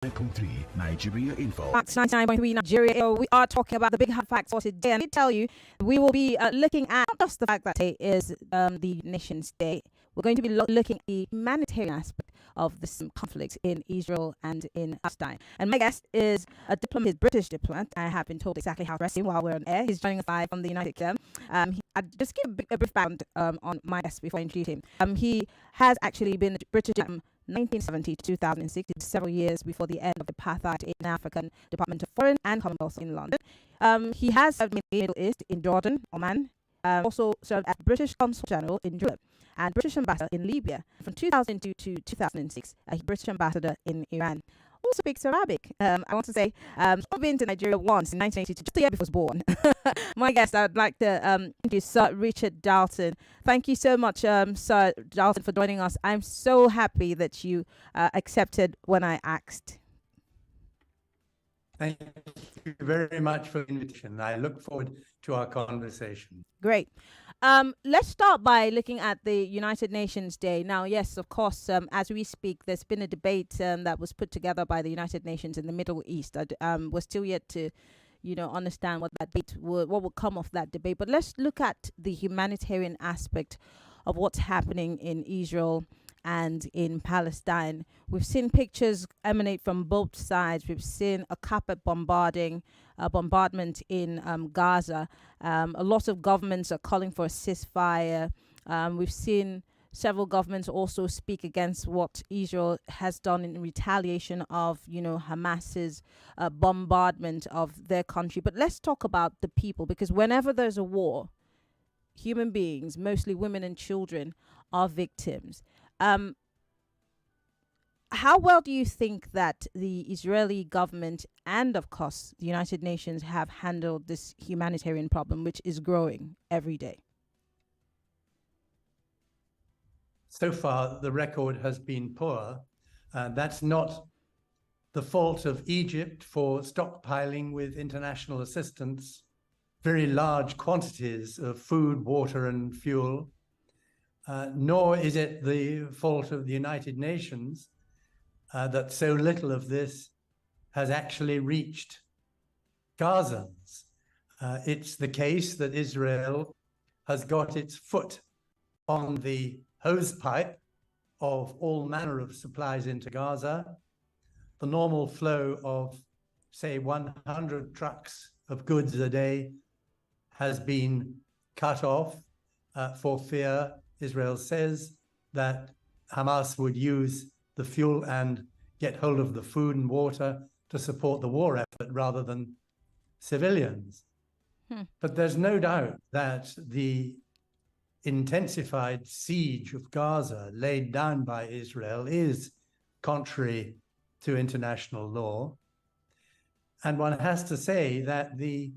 9.3 Nigeria Info. Facts 99.3 Nigeria. We are talking about the big facts for today. And I tell you, we will be looking at not just the fact that today is the nation's day. We're going to be looking at the humanitarian aspect of this conflict in Israel and in Palestine. And my guest is a diplomat, British diplomat. I have been told exactly how to address him while we're on air. He's joining us live from the United Kingdom. I'll just give a brief background on my guest before I introduce him. He has actually been a British diplomat 1970 to 2006, several years before the end of the apartheid in African Department of Foreign and Commonwealth in London. He has served in the Middle East, in Jordan, Oman, also served as British Consul General in Jerusalem and British Ambassador in Libya. From 2002 to 2006, British Ambassador in Iran. Also speaks Arabic. I want to say, I've been to Nigeria once in 1982, just the year before I was born. My guest, I'd like to introduce Sir Richard Darlton. Thank you so much, Sir Darlton, for joining us. I'm so happy that you accepted when I asked. Thank you very much for the invitation. I look forward to our conversation. Great. Let's start by looking at the United Nations Day. Now, yes, of course, as we speak, there's been a debate that was put together by the United Nations in the Middle East. We're still yet to, understand what that debate what will come of that debate. But let's look at the humanitarian aspect of what's happening in Israel and in Palestine. We've seen pictures emanate from both sides. We've seen a carpet bombardment in Gaza. A lot of governments are calling for a ceasefire. We've seen several governments also speak against what Israel has done in retaliation of, Hamas's bombardment of their country. But let's talk about the people, because whenever there's a war, human beings, mostly women and children, are victims. How well do you think that the Israeli government and, of course, the United Nations have handled this humanitarian problem, which is growing every day? So far, the record has been poor. That's not the fault of Egypt for stockpiling with international assistance very large quantities of food, water, and fuel. Nor is it the fault of the United Nations that so little of this has actually reached Gazans. It's the case that Israel has got its foot on the hose pipe of all manner of supplies into Gaza. The normal flow of, say, 100 trucks of goods a day has been cut off for fear, Israel says, that Hamas would use the fuel and get hold of the food and water to support the war effort rather than civilians. But there's no doubt that the intensified siege of Gaza laid down by Israel is contrary to international law. And one has to say that the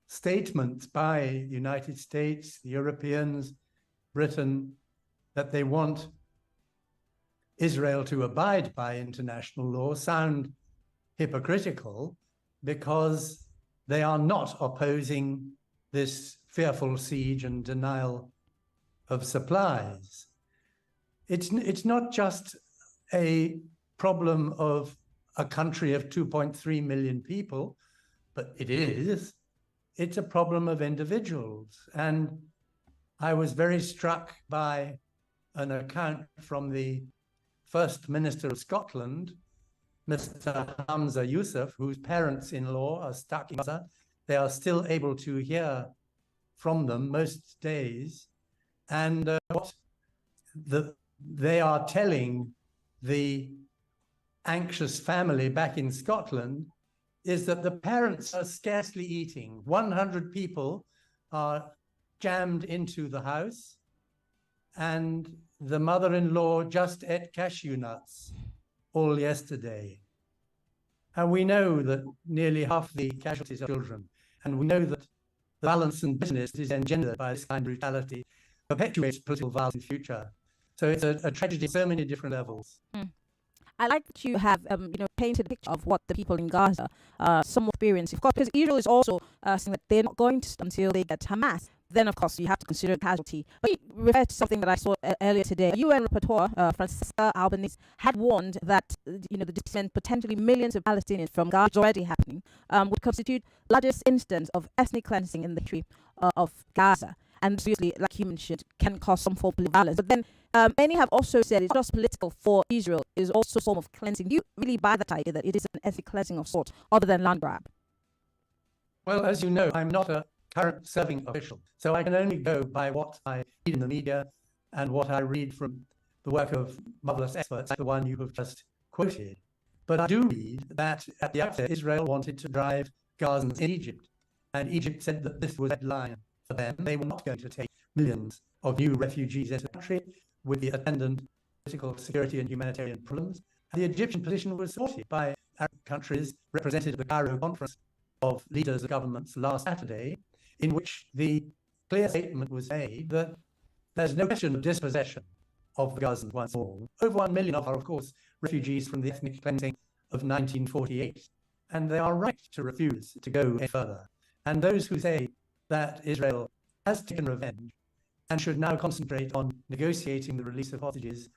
statements by the United States, the Europeans, Britain, that they want Israel to abide by international law sound hypocritical, because they are not opposing this fearful siege and denial of supplies. It's not just a problem of a country of 2.3 million people, but it is. It's a problem of individuals. And I was very struck by an account from the First Minister of Scotland, Mr. Hamza Yousaf, whose parents-in-law are stuck in Gaza. They are still able to hear from them most days. And what they are telling the anxious family back in Scotland is that the parents are scarcely eating. 100 people are jammed into the house, and the mother-in-law just ate cashew nuts all yesterday. And we know that nearly half the casualties are children. And we know that the violence in business is engendered by this kind of brutality, perpetuates political violence in the future. So it's a tragedy on so many different levels. I like that you have, painted a picture of what the people in Gaza some experience. Of course, because Israel is also saying that they're not going to stop until they get Hamas then of course you have to consider casualty. But you refer to something that I saw earlier today. A UN rapporteur, Francisca Albanese, had warned that the displacement potentially millions of Palestinians from Gaza is already happening, would constitute largest instance of ethnic cleansing in the history of Gaza. And obviously, like humans should, can cause some form of violence. But then many have also said it's not just political for Israel, is also a form of cleansing. Do you really buy that idea that it is an ethnic cleansing of sorts, other than land grab? Well, as you know, I'm not a current serving official, so I can only go by what I read in the media and what I read from the work of marvelous experts like the one you have just quoted. But I do read that at the outset, Israel wanted to drive Gazans in Egypt, and Egypt said that this was a deadline for them. They were not going to take millions of new refugees into the country with the attendant political, security and humanitarian problems. And the Egyptian position was supported by Arab countries represented at the Cairo conference of leaders of governments last Saturday, in which the clear statement was made that there's no question of dispossession of the Gazans once more. Over 1 million are, of course, refugees from the ethnic cleansing of 1948, and they are right to refuse to go any further. And those who say that Israel has taken revenge and should now concentrate on negotiating the release of hostages,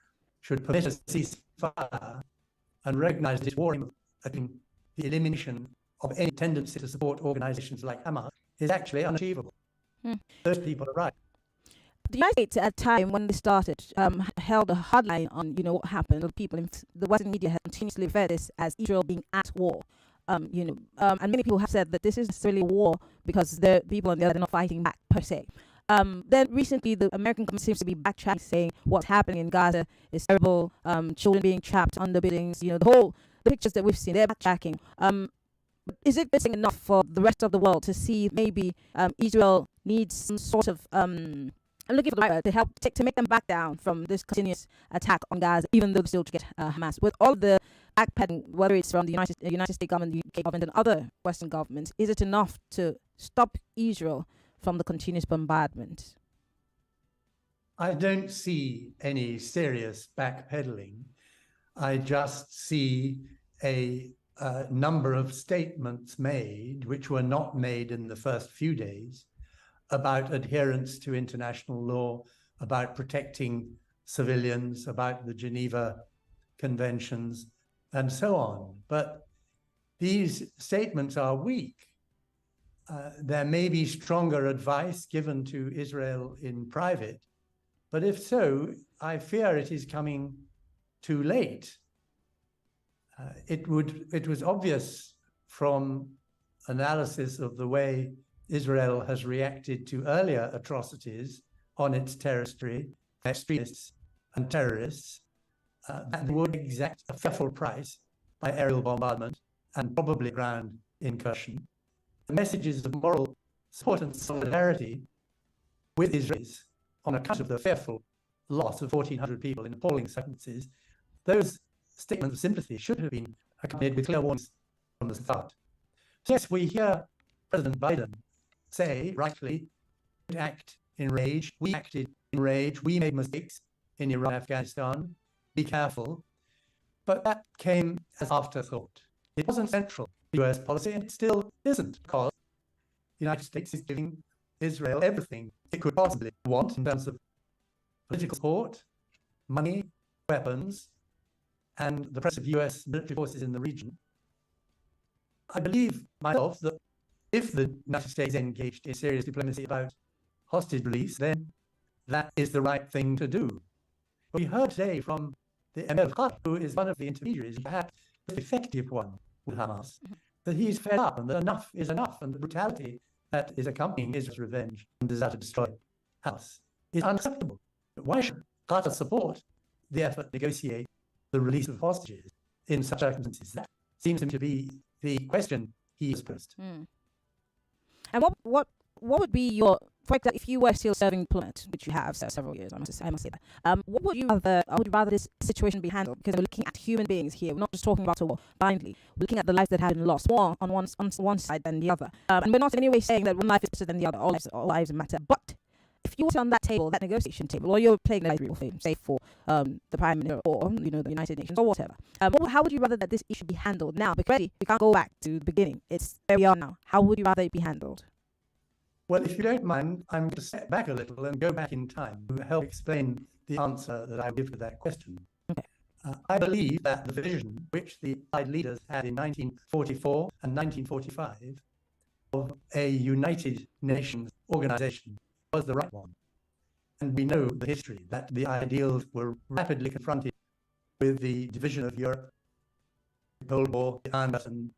should permit a ceasefire and recognize this war aim of the elimination of any tendency to support organizations like Hamas, is actually unachievable. Those people are right. The United States, at the time when they started, held a hardline on what happened. The people in the Western media have continuously referred this as Israel being at war. And many people have said that this isn't necessarily a war because the people on the other are not fighting back per se. Then recently, the American government seems to be backtracking, saying what's happening in Gaza is terrible. Children being trapped under buildings. The pictures that we've seen, they're backtracking. Is it good enough for the rest of the world to see maybe Israel needs some sort of I'm looking for the right word to help to make them back down from this continuous attack on Gaza, even though they still get Hamas? With all of the backpedaling, whether it's from the United States government, the UK government, and other Western governments, is it enough to stop Israel from the continuous bombardment? I don't see any serious backpedaling. I just see a number of statements made, which were not made in the first few days, about adherence to international law, about protecting civilians, about the Geneva Conventions, and so on. But these statements are weak. There may be stronger advice given to Israel in private, but if so, I fear it is coming too late. It was obvious from analysis of the way Israel has reacted to earlier atrocities on its territory, extremists and terrorists, that they would exact a fearful price by aerial bombardment and probably ground incursion. The messages of moral support and solidarity with Israelis on account of the fearful loss of 1,400 people in appalling circumstances, those statements of sympathy should have been accompanied with clear warnings from the start. So yes, we hear President Biden say, rightly, don't act in rage. We acted in rage. We made mistakes in Iran, Afghanistan. Be careful. But that came as afterthought. It wasn't central to US policy, and it still isn't, because the United States is giving Israel everything it could possibly want in terms of political support, money, weapons, and the presence of US military forces in the region. I believe myself that if the United States engaged in serious diplomacy about hostage release, then that is the right thing to do. We heard today from the Emir of Qatar, who is one of the intermediaries, perhaps the effective one with Hamas, that he's fed up and that enough is enough, and the brutality that is accompanying Israel's revenge and desire to destroy Hamas is unacceptable. But why should Qatar support the effort to negotiate the release of hostages in such circumstances? That seems to be the question he has posed. And what would be your, for example, if you were still serving Diplomat, which you have several years, I must say that, what would you rather this situation be handled? Because we're looking at human beings here. We're not just talking about a war blindly. We're looking at the lives that have been lost, more on one side than the other. And we're not in any way saying that one life is better than the other. All lives matter. But if you were on that table, that negotiation table, or you're playing the real game, say for the Prime Minister or the United Nations or whatever, how would you rather that this issue be handled now? Because we can't go back to the beginning. It's where we are now. How would you rather it be handled? Well, if you don't mind, I'm going to step back a little and go back in time to help explain the answer that I give to that question. Okay. I believe that the vision which the Allied leaders had in 1944 and 1945 of a United Nations organization was the right one. And we know the history, that the ideals were rapidly confronted with the division of Europe, the Cold War, the Iron Curtain,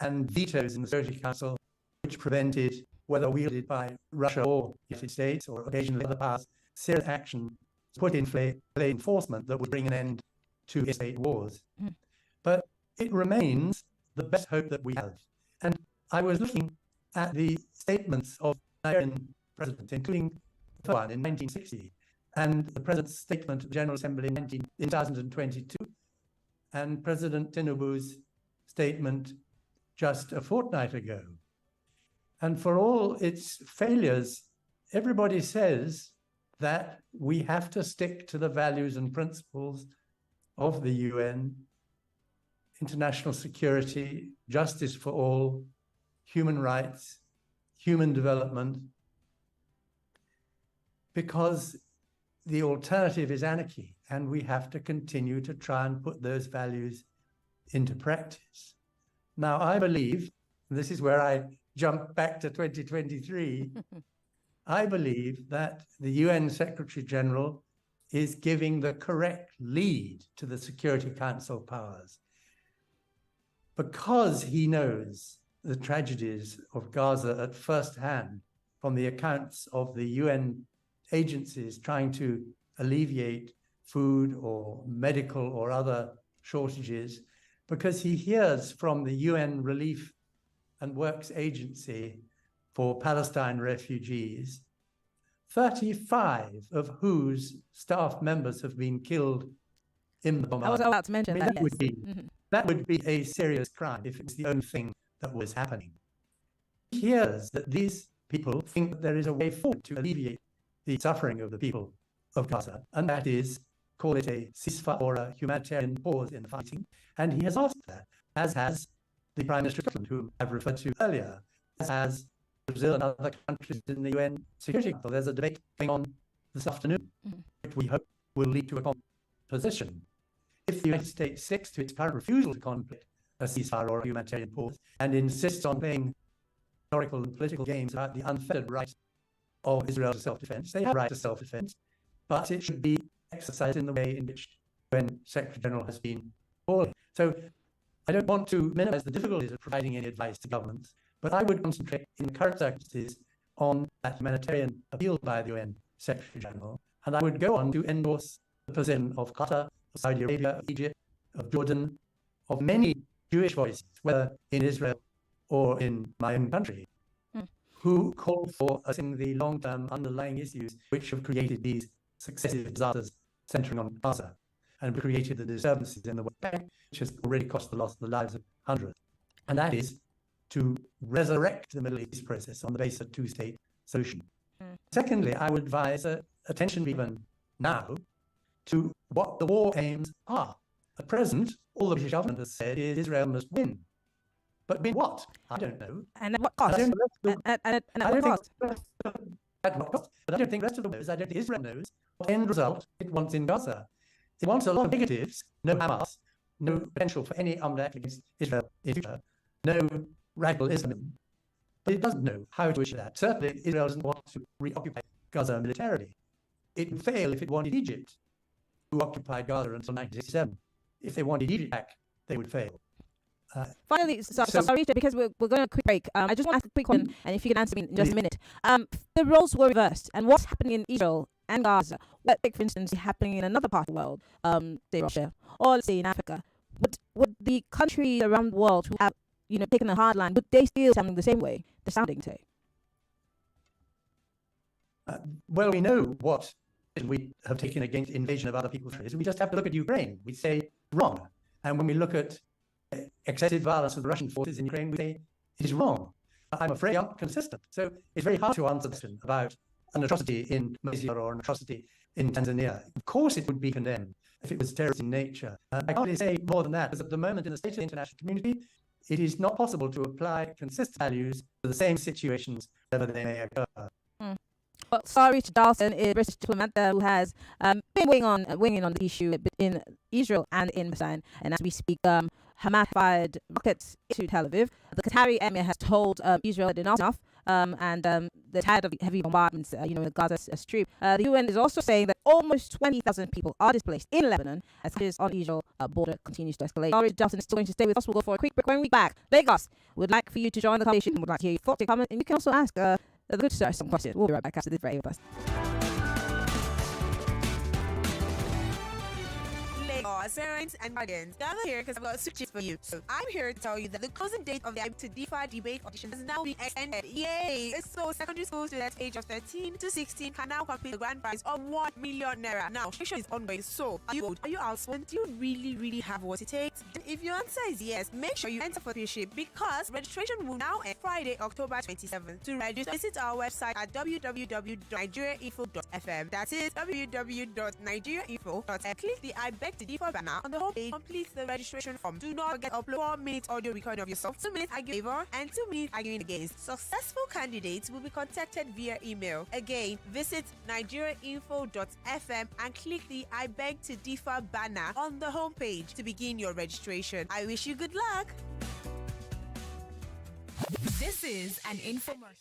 and vetoes in the Security Council, which prevented, whether wielded by Russia or the United States or occasionally other powers, serious action to put in play enforcement that would bring an end to state wars. But it remains the best hope that we have. And I was looking at the statements of Nigerian presidents, including the first one in 1960, and the President's statement of the General Assembly in 2022, and President Tinubu's statement just a fortnight ago. And for all its failures, everybody says that we have to stick to the values and principles of the UN, international security, justice for all, human rights, human development, because the alternative is anarchy, and we have to continue to try and put those values into practice. Now, I believe, and this is where I jump back to 2023, I believe that the UN Secretary General is giving the correct lead to the Security Council powers, because he knows the tragedies of Gaza at first hand from the accounts of the UN agencies trying to alleviate food or medical or other shortages, because he hears from the UN Relief and Works Agency for Palestine refugees, 35 of whose staff members have been killed in the bombardment. I was about to mention that. That would be that would be a serious crime if it's the only thing that was happening. He hears that these people think that there is a way forward to alleviate the suffering of the people of Gaza, and that is, call it a ceasefire or a humanitarian pause in the fighting. And he has asked that, as has the Prime Minister of Scotland, who I've referred to earlier, as has Brazil and other countries in the UN Security Council. There's a debate going on this afternoon, which we hope will lead to a common position. If the United States sticks to its current refusal to contemplate a ceasefire or a humanitarian pause and insists on playing historical and political games about the unfettered right of Israel to self-defense, they have a right to self-defense, but it should be exercised in the way in which the UN Secretary General has been calling. So I don't want to minimize the difficulties of providing any advice to governments, but I would concentrate in current circumstances on that humanitarian appeal by the UN Secretary General, and I would go on to endorse the position of Qatar, of Saudi Arabia, of Egypt, of Jordan, of many Jewish voices, whether in Israel or in my own country, who call for addressing the long-term underlying issues which have created these successive disasters centering on Gaza and created the disturbances in the West Bank, which has already cost the loss of the lives of hundreds. And that is to resurrect the Middle East process on the basis of a two-state solution. Secondly, I would advise attention even now to what the war aims are. At present, all the British government has said is Israel must win. But win what? I don't know. And at what cost? And at what cost? At what cost? But I don't think the rest of the world knows. I don't think Israel knows what end result it wants in Gaza. It wants a lot of negatives, no Hamas, no potential for any armed act against Israel in future, no radical Islamism. But it doesn't know how to achieve that. Certainly, Israel doesn't want to reoccupy Gaza militarily. It would fail if it wanted Egypt, who occupied Gaza until 1967. If they wanted Egypt back, they would fail. Finally, sorry, because we're going on a quick break. I just want to ask a quick question, and if you can answer me in just a minute. The roles were reversed, and what's happening in Israel and Gaza, what, for instance, is happening in another part of the world, say Russia, or let's say in Africa, would the countries around the world who have, taken a hard line, would they still something the same way, the sounding say? Well, we know what we have taken against invasion of other people's territories. We just have to look at Ukraine. We say wrong. And when we look at excessive violence of the Russian forces in Ukraine, we say it is wrong. I'm afraid I'm consistent. So it's very hard to answer the question about an atrocity in Malaysia or an atrocity in Tanzania. Of course it would be condemned if it was terrorist in nature. I can't really say more than that, because at the moment in the state of the international community, it is not possible to apply consistent values to the same situations wherever they may occur. Well, sorry to Darlton, a British diplomat who has been weighing on the issue in Israel and in Palestine. And as we speak, Hamas fired rockets into Tel Aviv. The Qatari emir has told Israel that enough, and they're tired of heavy bombardments, in the Gaza Strip. The UN is also saying that almost 20,000 people are displaced in Lebanon as this on Israel border continues to escalate. Sorry, Darlton is still going to stay with us. We'll go for a quick break. When we back, Lagos would like for you to join the conversation. Would like to hear your thoughts, your comments, and you can also ask the good sir some questions. We'll be right back after this very robust. Parents and guardians, gather here because I've got a switches for you. So I'm here to tell you that the closing date of the to DeFi debate audition has now been extended. Yay! So secondary school students age of 13 to 16 can now complete the grand prize of 1 million naira. Now, registration is ongoing. So are you old? Are you household? Do you really have what it takes? And if your answer is yes, make sure you enter for membership because registration will now end Friday, October 27th. To register, visit our website at www.nigeriainfo.fm. That is www.nigeriainfo.fm. Click the I beg to differ banner on the homepage. Complete the registration form. Do not forget to upload 4-minute audio recording of yourself, 2 minutes arguing favor, and 2 minutes arguing against. Successful candidates will be contacted via email. Again, visit nigeriainfo.fm and click the I beg to differ banner on the homepage to begin your registration. I wish you good luck. This is an infomercial.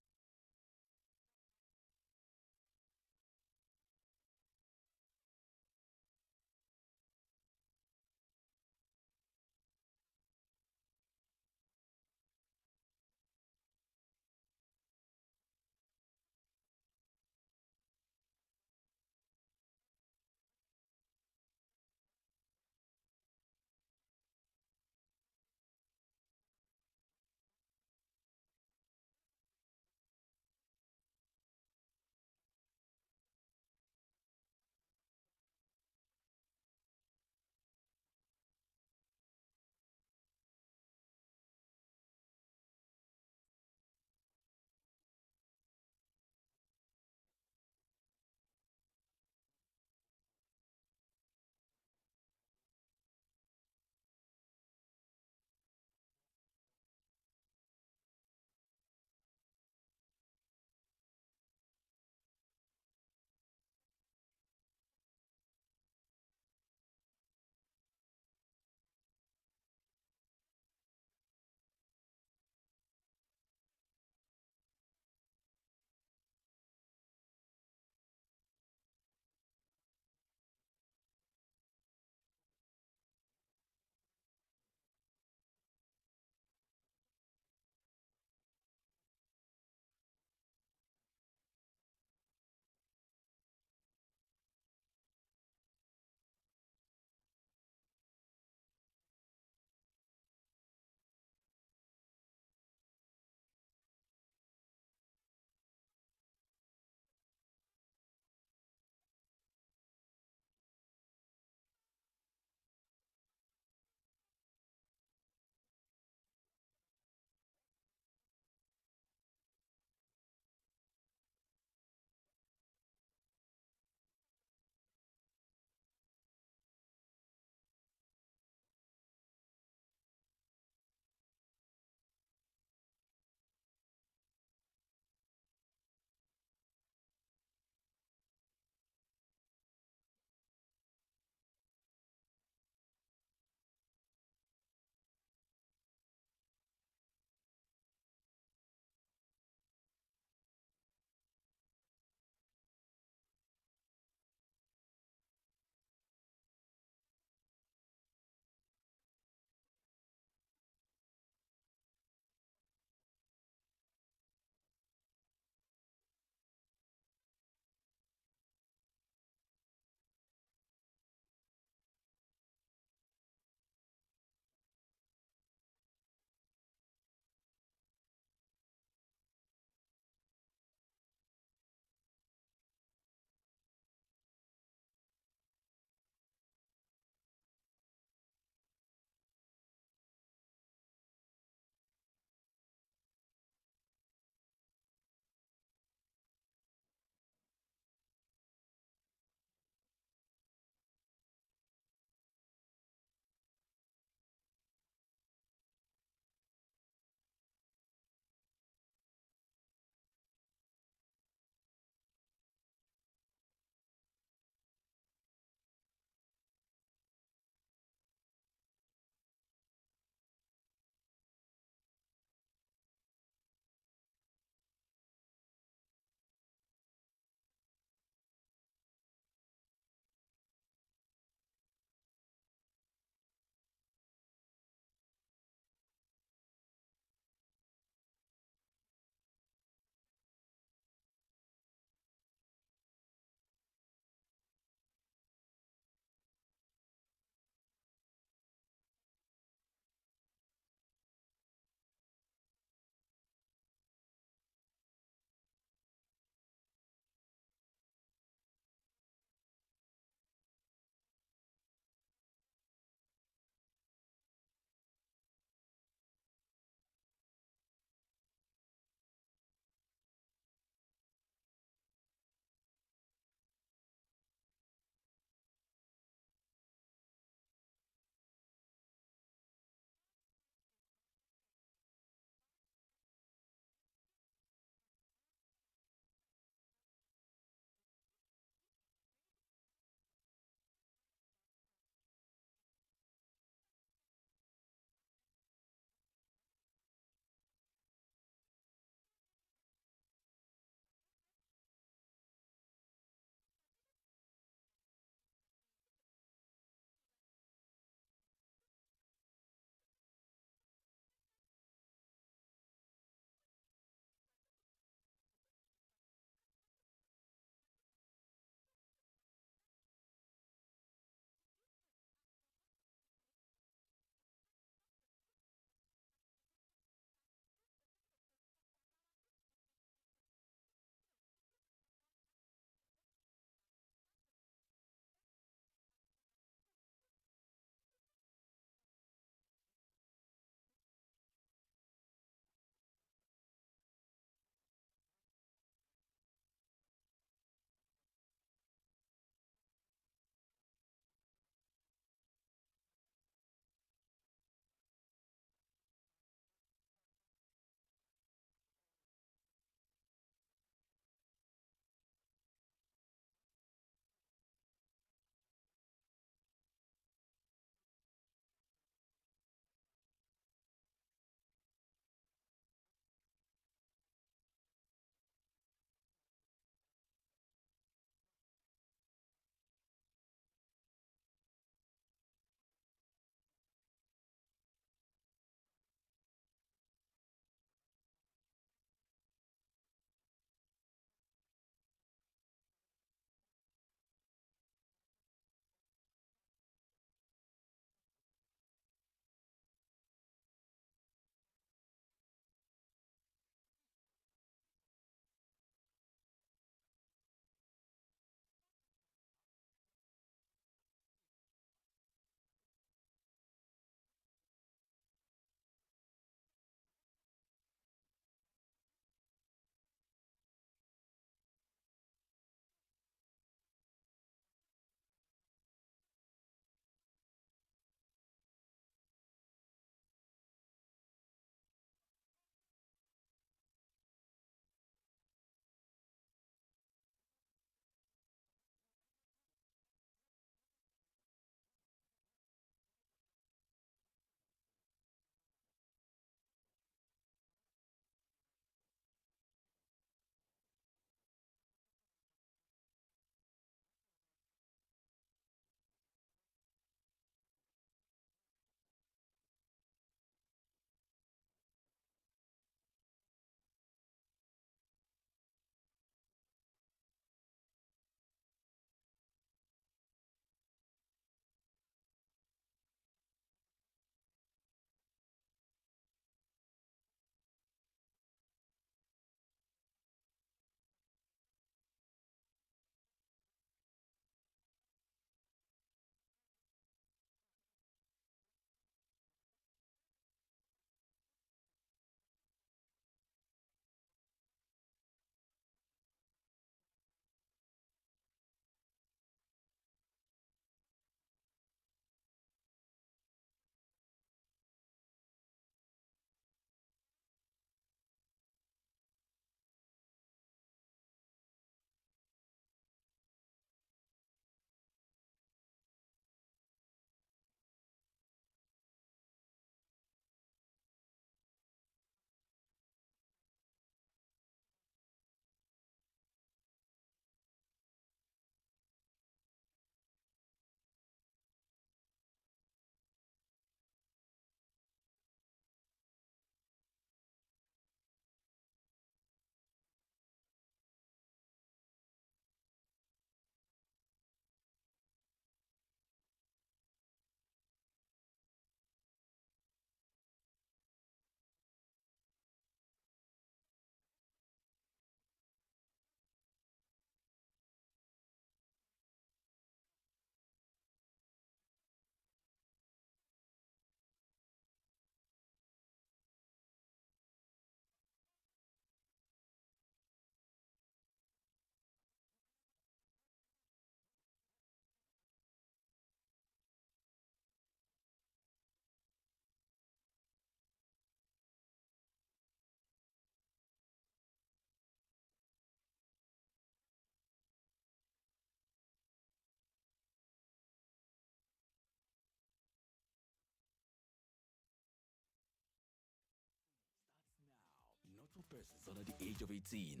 persons under the age of 18.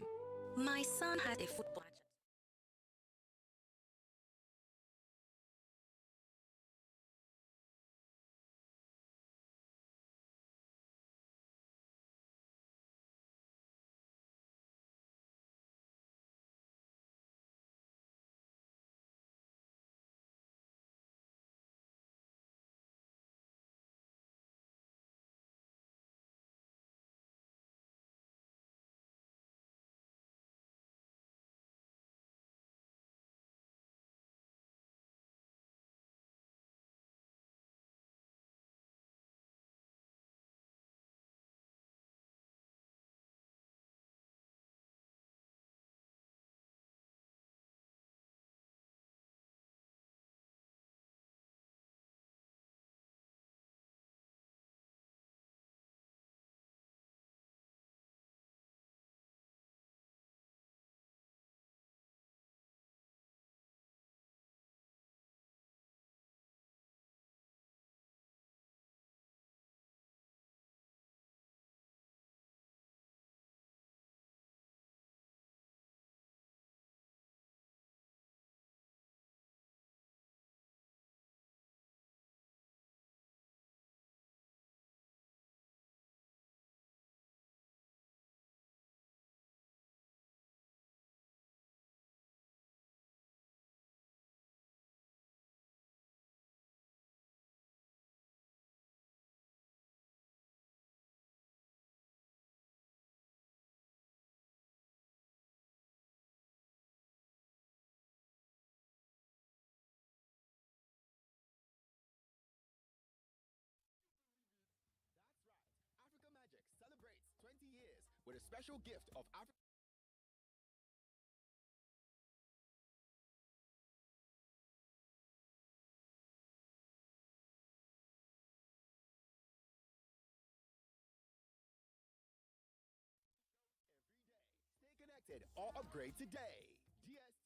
My son had a football match. Africa Magic celebrates 20 years with a special gift of Africa. Every day. Stay connected or upgrade today. DSTV.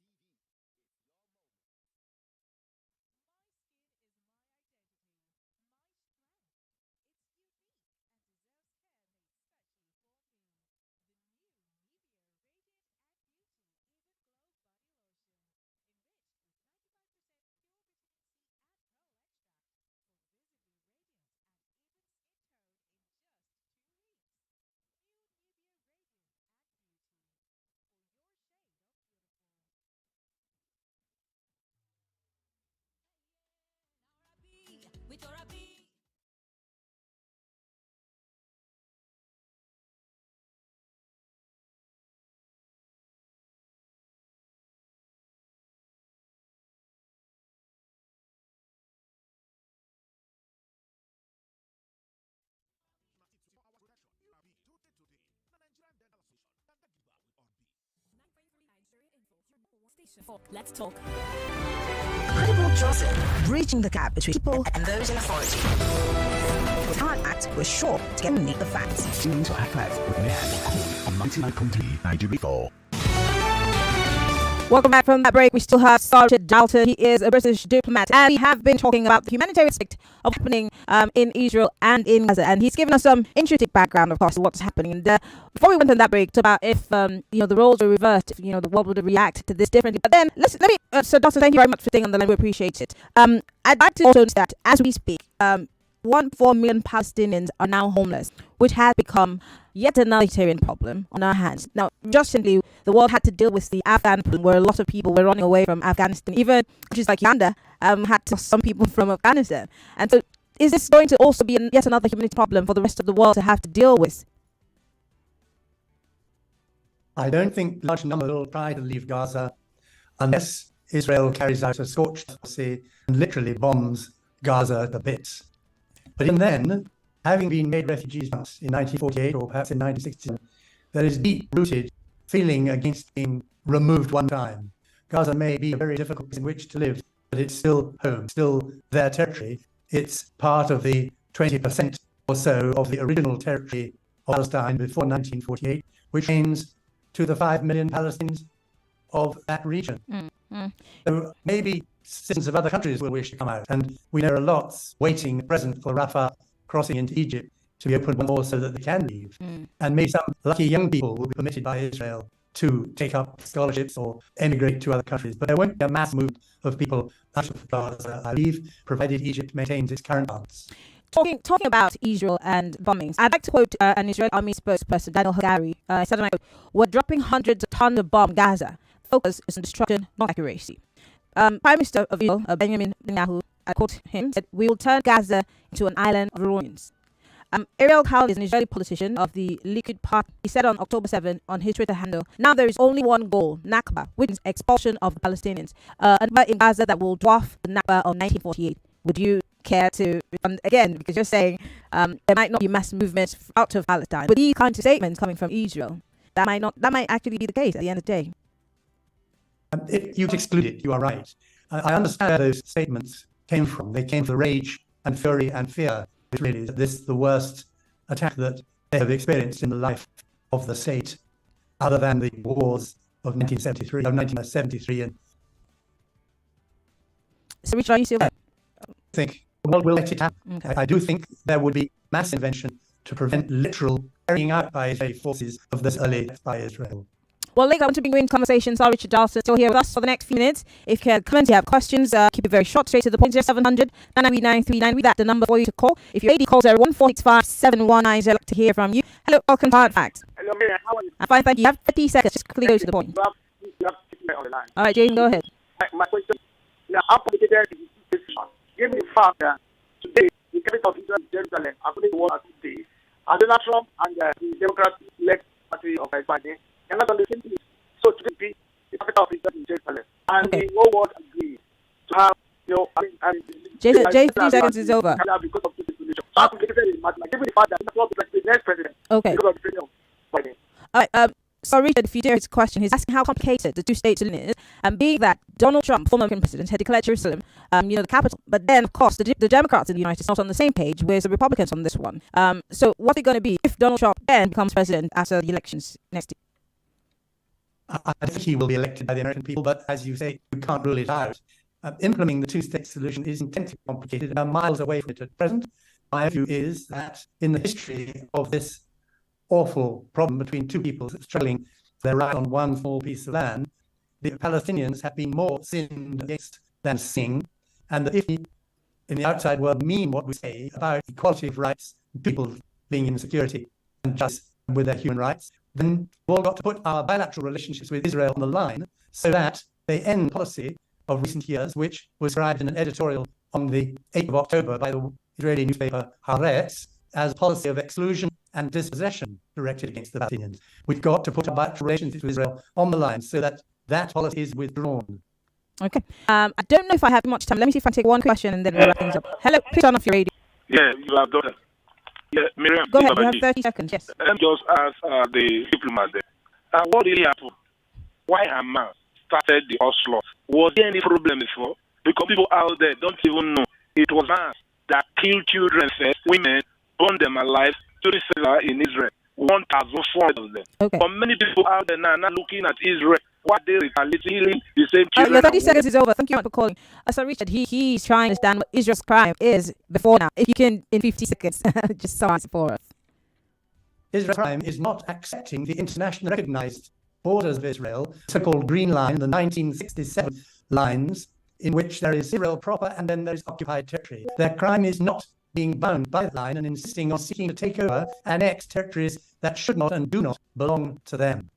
With your Let's talk. Credible Johnson, bridging the gap between people and those in authority. With our act, we're sure to get the facts. Tune to High Five with me and Okon on 99.3 Nigeria 4. Welcome back from that break. We still have Sergeant Darlton. He is a British diplomat, and we have been talking about the humanitarian aspect of happening in Israel and in Gaza. And he's given us some interesting background, of course, of what's happening. And before we went on that break, to about if the roles were reversed, if, the world would react to this differently. But then let me. So, Darlton, thank you very much for staying on the line. We appreciate it. I'd like to also note that as we speak, 1.4 million Palestinians are now homeless, which has become yet another humanitarian problem on our hands. Now, just recently, the world had to deal with the Afghan problem, where a lot of people were running away from Afghanistan. Even countries like Uganda had to some people from Afghanistan. And so, is this going to also be yet another humanitarian problem for the rest of the world to have to deal with? I don't think large numbers will try to leave Gaza unless Israel carries out a scorched policy and literally bombs Gaza to bits. But even then, having been made refugees in 1948 or perhaps in 1916, there is deep-rooted feeling against being removed one time. Gaza may be a very difficult place in which to live, but it's still home, still their territory. It's part of the 20% or so of the original territory of Palestine before 1948, which means to the 5 million Palestinians of that region. So maybe citizens of other countries will wish to come out, and we know there are lots waiting at present for Rafah crossing into Egypt to be opened once more so that they can leave. And maybe some lucky young people will be permitted by Israel to take up scholarships or emigrate to other countries. But there won't be a mass movement of people out of Gaza, I believe, provided Egypt maintains its current stance. Talking about Israel and bombings, I'd like to quote an Israeli army spokesperson, Daniel Hagari. He said, and I quote, "We're dropping hundreds of tons of bomb Gaza. Focus is on destruction, not accuracy." Prime Minister of Israel, Benjamin Netanyahu, I quote him, said, "We will turn Gaza into an island of ruins." Ariel Howard is an Israeli politician of the Likud party. He said on October 7 on his Twitter handle, "Now there is only one goal, Nakba, which is expulsion of the Palestinians. And in Gaza that will dwarf the Nakba of 1948. Would you care to respond again? Because you're saying there might not be mass movements out of Palestine. With these kinds of statements coming from Israel, that might actually be the case at the end of the day. If you'd exclude it, you are right. I understand where those statements came from. They came from the rage and fury and fear. Really, this is the worst attack that they have experienced in the life of the state, other than the wars of 1973 and So Richard, are you still there? I think the world will let it happen. Okay. I do think there would be mass intervention to prevent literal carrying out by Israeli forces of this early attack by Israel. Well, later I want to bring you in conversation. Sorry, Richard Darlton still here with us for the next few minutes. If you can comment, you have questions, keep it very short, straight to the point. 0700 939. With that, the number for you to call. If you're ready, call 01465 I'd like to hear from you. Hello, welcome to Hard Facts. Hello, Miriam. How are you? I'm fine, thank you. You have 30 seconds. Just quickly go to the point. You have on the line. All right, Jane, go ahead. My question now, how complicated is this decision? Given the fact that today, the capital of Israel is Jerusalem, according to what I see, Donald Trump and the Democratic-led party of Biden, they're not on the same page. So today, the capital of Israel is Jerusalem. And the whole world agrees to have, Jason, 3 seconds is over. Because of this decision. So how complicated is it? Given the fact that Donald Trump is like the next president. Okay. Because of the president of Biden. All right, so Richard, if you dare his question, he's asking how complicated the two-state solution is, and being that Donald Trump, former American president, had declared Jerusalem, the capital, but then, of course, the Democrats in the United States are not on the same page, whereas the Republicans on this one. So what's it going to be if Donald Trump then becomes president after the elections next year? I think he will be elected by the American people, but as you say, we can't rule it out. Implementing the two-state solution is intensely complicated and are miles away from it at present. My view is that in the history of this awful problem between two peoples struggling for their right on one small piece of land, the Palestinians have been more sinned against than sing, and that if we in the outside world mean what we say about equality of rights, people being in security and justice with their human rights, then we've all got to put our bilateral relationships with Israel on the line so that they end the policy of recent years, which was described in an editorial on the 8th of October by the Israeli newspaper Haaretz as policy of exclusion and dispossession directed against the Palestinians. We've got to put our bilateral relationships with Israel on the line so that that policy is withdrawn. Okay. I don't know if I have much time. Let me see if I can take one question and then we'll wrap things up. Hello, please turn off your radio. Yeah, you have done it. Yeah, Miriam. Go ahead, you have 30 seconds, yes. Let me just ask the diplomat there. What really happened? Why Hamas started the onslaught? Was there any problem before? Because people out there don't even know. It was Hamas that killed children first, women, burned them alive, to the cellar in Israel. 1,400 of them. Okay. But many people out there now are not looking at Israel. What they retaliating the same children. Your 30 seconds is over. Thank you for calling. So Richard, he's trying to understand what Israel's crime is before now. If you can, in 50 seconds, just summarize it for us. Israel's crime is not accepting the internationally recognized borders of Israel, so-called Green Line, the 1967 lines, in which there is Israel proper and then there is occupied territory. Their crime is not being bound by that line and insisting on seeking to take over, annex territories that should not and do not belong to them.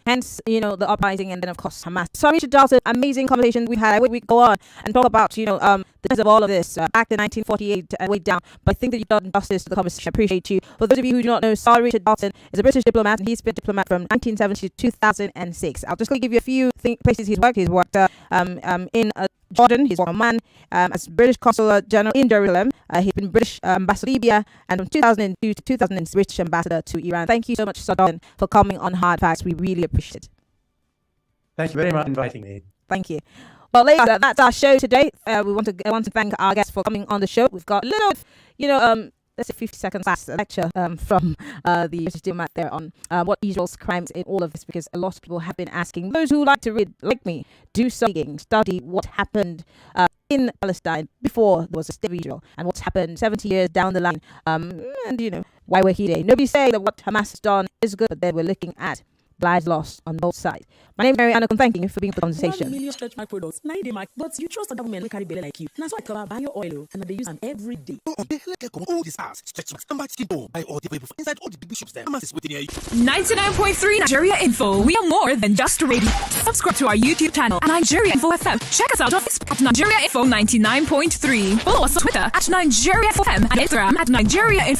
Hence, the uprising and then, of course, Hamas. So, Richard Darlton, amazing conversation we had. I wish we go on and talk about, the cause of all of this back in 1948 and way down. But I think that you've done justice to the conversation. I appreciate you. For those of you who do not know, Richard Darlton is a British diplomat, and he's been a diplomat from 1970 to 2006. I'll just give you a few places he's worked. He's worked in Jordan. He's worked in Oman as British Consul General in Jerusalem. He's been British Ambassador to Libya, and from 2002 to 2006, British Ambassador to Iran. Thank you so much, Sir Darlton, for coming on Hard Facts. We really appreciate it. Thank you very much for inviting me. Thank you. Well, ladies, that's our show today. I want to thank our guests for coming on the show. We've got a little, let's say 50 seconds last lecture from the British diplomat there on what Israel's crimes in all of this, because a lot of people have been asking. Those who like to read, like me, do some digging, study what happened in Palestine before there was a state of Israel, and what's happened 70 years down the line, and you know why we're here today. Nobody's saying that what Hamas has done is good, but then we're looking at lives lost on both sides. My name is Mary Anna. Thank you for being for the conversation. 1 million stretch mark products, 9 mark, but you trust the government will carry better like you. That's why I cover buy your oil and they use them every day. All these stars, stretch marks, and skin bone. Buy all the people inside all the big shops there. Hamas is waiting here. 99.3 Nigeria Info. We are more than just radio. Subscribe to our YouTube channel at Nigeria Info FM. Check us out on Facebook at Nigeria Info 99.3. Follow us on Twitter at Nigeria Info FM and Instagram at Nigeria Info.